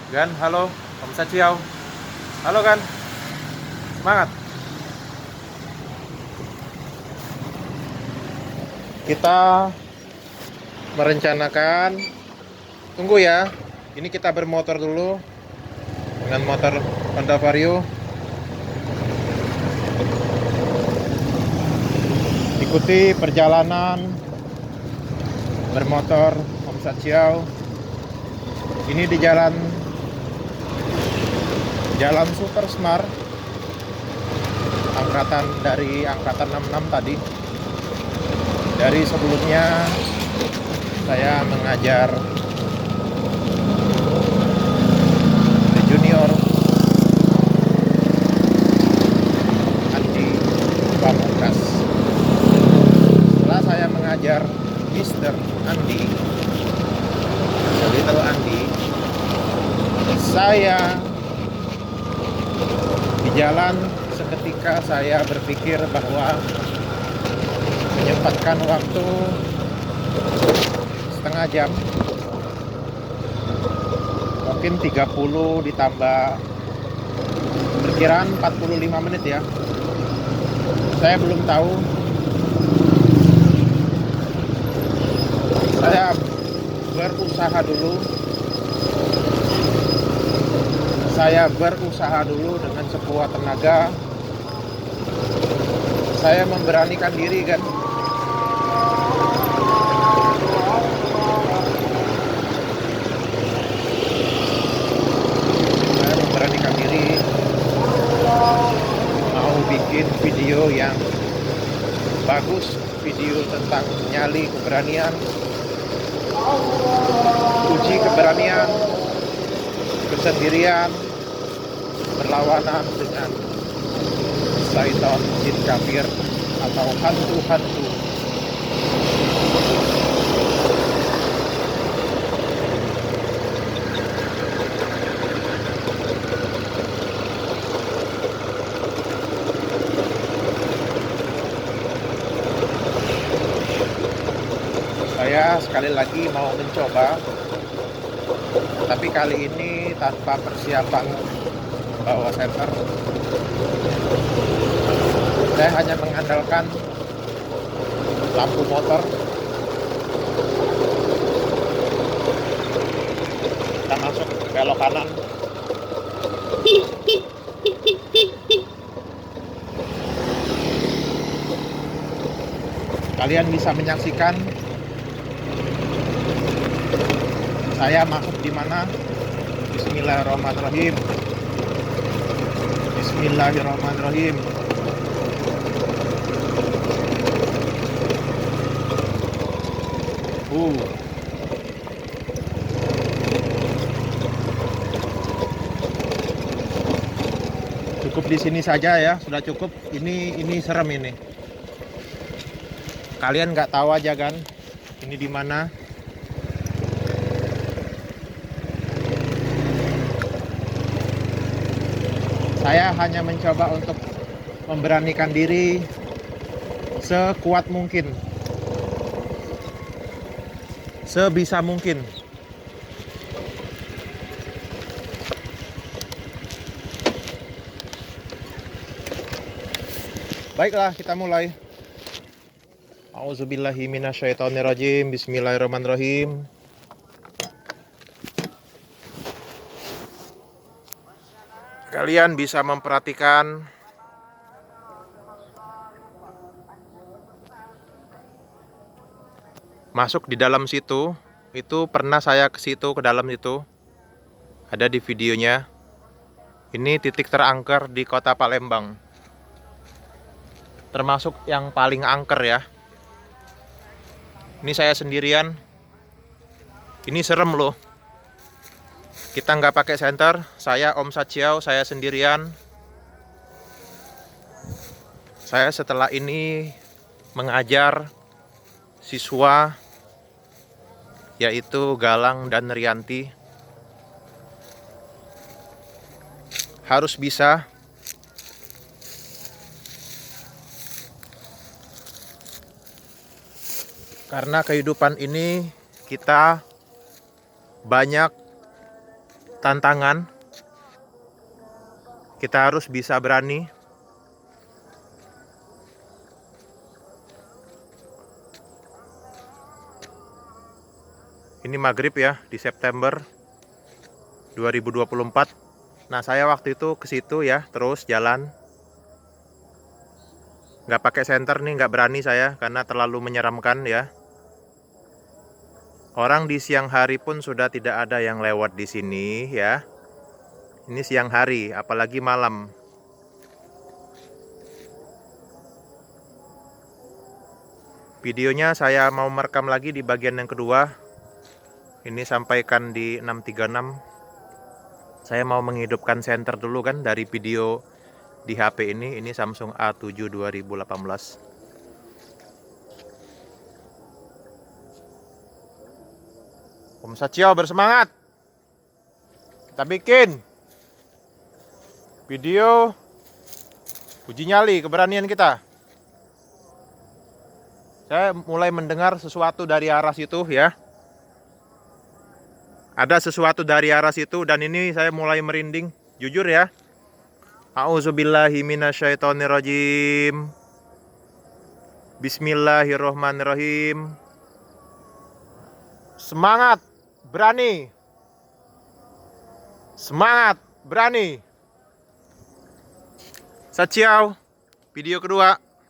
Gan, halo, Om Sachiao. Halo Gan, semangat. Kita merencanakan, tunggu ya. Ini kita bermotor dulu dengan motor Honda Vario. Ikuti perjalanan bermotor Om Sachiao. Ini di Jalan Super Smart, dari angkatan 66 tadi. Dari sebelumnya saya mengajar di junior Andi Pamungkas. Setelah saya mengajar Mister Andi, Little Andi, saya di jalan seketika saya berpikir bahwa menyempatkan waktu setengah jam, mungkin 30 ditambah perkiraan 45 menit ya. Saya belum tahu. Saya berusaha dulu. Saya berusaha dulu dengan sekuat tenaga. Saya memberanikan diri kan. Saya memberanikan diri mau bikin video yang bagus, video tentang nyali keberanian, uji keberanian, kesendirian, berlawanan dengan syaitan, jin kafir, atau hantu-hantu. Saya sekali lagi mau mencoba, tapi kali ini tanpa persiapan bawa senter. Saya hanya mengandalkan lampu motor. Kita masuk belok kanan. Kalian bisa menyaksikan saya masuk di mana. Bismillahirrahmanirrahim. Bismillahirrahmanirrahim. Cukup di sini saja ya, sudah cukup. Ini serem ini. Kalian nggak tahu aja kan? Ini di mana? Saya hanya mencoba untuk memberanikan diri sekuat mungkin, sebisa mungkin. Baiklah, kita mulai. A'udzubillahi minasyaitonirrajim. Bismillahirrahmanirrahim. Kalian bisa memperhatikan masuk di dalam situ. Itu pernah saya ke situ, ke dalam itu. Ada di videonya. Ini titik terangker di kota Palembang. Termasuk yang paling angker ya. Ini saya sendirian. Ini serem loh. Kita nggak pakai senter. Saya Om Sachiao, saya sendirian. Saya setelah ini mengajar siswa, yaitu Galang dan Rianti. Harus bisa. Karena kehidupan ini kita banyak tantangan. Kita harus bisa berani. Ini maghrib ya, di September 2024. Nah, saya waktu itu ke situ ya, terus jalan. Nggak pakai senter nih, nggak berani saya, karena terlalu menyeramkan ya. Orang di siang hari pun sudah tidak ada yang lewat di sini ya. Ini siang hari, apalagi malam. Videonya saya mau merekam lagi di bagian yang kedua. Ini sampaikan di 636. Saya mau menghidupkan senter dulu kan dari video di HP ini. Ini Samsung A7 2018. Om Satyo bersemangat. Kita bikin video uji nyali keberanian kita. Saya mulai mendengar sesuatu dari arah situ ya. Ada sesuatu dari arah situ dan ini saya mulai merinding. Jujur ya. A'udzubillahi minasyaitonirrajim. Bismillahirrohmanirrohim. Semangat, berani. Semangat, berani. Satyo, video kedua.